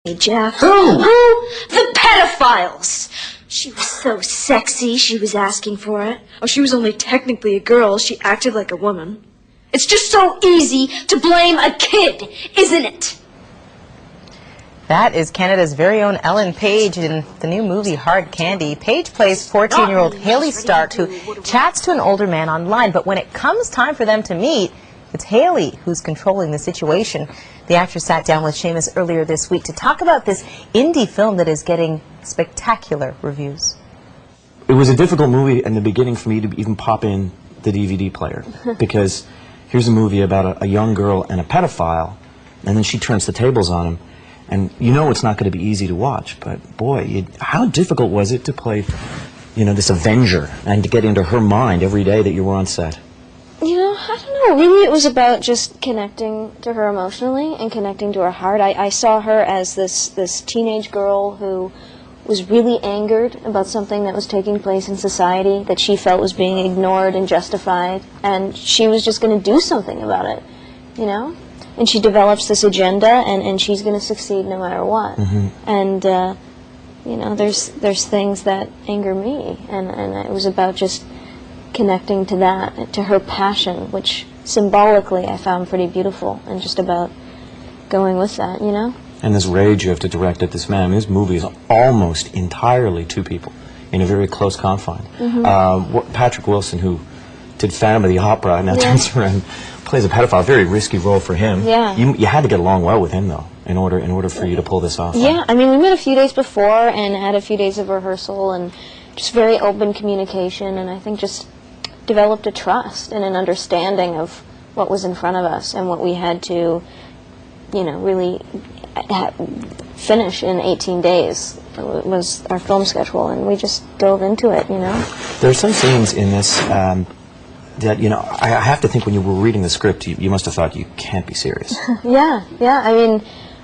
Hey, Jeff. Who? The pedophiles! She was so sexy, she was asking for it. Oh, she was only technically a girl. She acted like a woman. It's just so easy to blame a kid, isn't it? That is Canada's very own Ellen Page in the new movie Hard Candy. Page plays 14-year-old Haley Stark, who chats to an older man online. But when it comes time for them to meet, it's Haley who's controlling the situation. The actress sat down with Seamus earlier this week to talk about this indie film that is getting spectacular reviews. It was a difficult movie in the beginning for me to even pop in the DVD player because here's a movie about a young girl and a pedophile, and then she turns the tables on him. And you know it's not going to be easy to watch, but boy, how difficult was it to play, you know, this Avenger and to get into her mind every day that you were on set? You know, I don't know. Really, it was about just connecting to her emotionally and connecting to her heart. I saw her as this teenage girl who was really angered about something that was taking place in society that she felt was being ignored and justified, and she was just going to do something about it, you know? And she develops this agenda, and she's going to succeed no matter what. And, you know, there's things that anger me, and it was about just connecting to that, to her passion, which symbolically I found pretty beautiful, and just about going with that, you know? And this rage you have to direct at this man. I mean, this movie is almost entirely two people in a very close confine. Patrick Wilson, who did Phantom of the Opera, and now turns around plays a pedophile. Very risky role for him. Yeah. You had to get along well with him, though, in order for you to pull this off. Yeah, I mean, we met a few days before and had a few days of rehearsal and just very open communication, and I think just developed a trust and an understanding of what was in front of us and what we had to, you know, really finish in 18 days. It was our film schedule, and we just dove into it, you know. There are some scenes in this that, you know, I have to think when you were reading the script, you must have thought, you can't be serious. Yeah. I mean,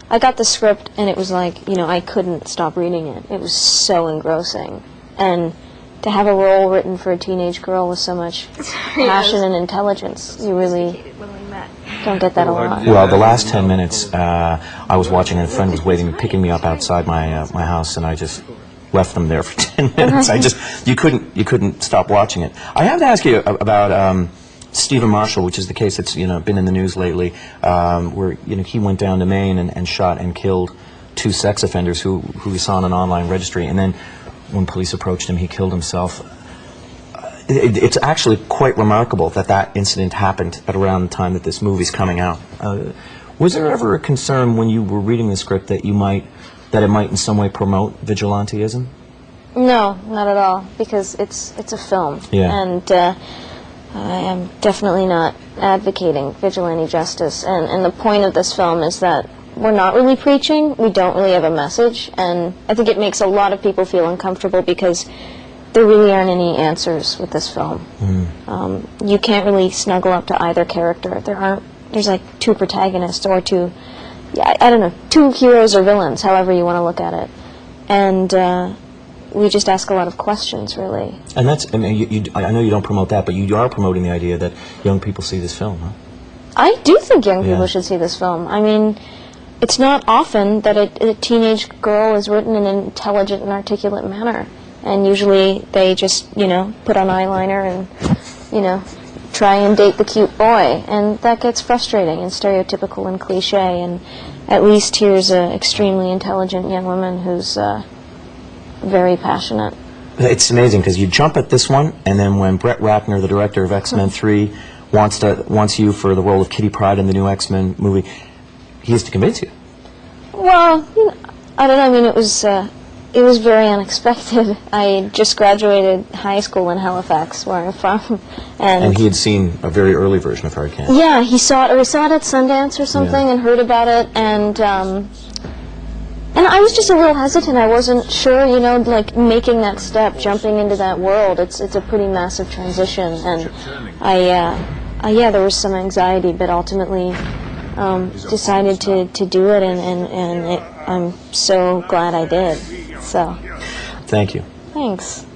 I got the script, and it was like, you know, I couldn't stop reading it. It was so engrossing. And to have a role written for a teenage girl with so much passion and intelligence, you really don't get that a lot. Well, the last 10 minutes, I was watching, and a friend was waiting, picking me up outside my house, and I just left them there for 10 minutes. You couldn't stop watching it. I have to ask you about Stephen Marshall, which is the case that's, you know, been in the news lately, where, you know, he went down to Maine and shot and killed 2 sex offenders who he saw in an online registry, and then when police approached him, he killed himself. It's actually quite remarkable that that incident happened at around the time that this movie's coming out. Was there ever a concern when you were reading the script that it might in some way promote vigilantism? No, not at all, because it's a film, and I am definitely not advocating vigilante justice. And the point of this film is that we're not really preaching. We don't really have a message, and I think it makes a lot of people feel uncomfortable because there really aren't any answers with this film. You can't really snuggle up to either character. There's like 2 protagonists or 2, I don't know, 2 heroes or villains, however you want to look at it. And we just ask a lot of questions, really. And that's, I mean, I know you don't promote that, but you are promoting the idea that young people see this film, huh? I do think young people should see this film. I mean, it's not often that a teenage girl is written in an intelligent and articulate manner. And usually they just, you know, put on eyeliner and, you know, try and date the cute boy. And that gets frustrating and stereotypical and cliche. And at least here's an extremely intelligent young woman who's very passionate. It's amazing because you jump at this one, and then when Brett Ratner, the director of X-Men 3, wants you for the role of Kitty Pryde in the new X-Men movie, he has to convince you. Well, you know, I don't know. I mean, it was very unexpected. I just graduated high school in Halifax, where I'm from, and he had seen a very early version of Hard Candy. Yeah, we saw it at Sundance or something, and heard about it, and I was just a little hesitant. I wasn't sure, you know, like making that step, jumping into that world. It's a pretty massive transition, and there was some anxiety, but ultimately decided to do it, and I'm so glad I did. So. Thank you. Thanks.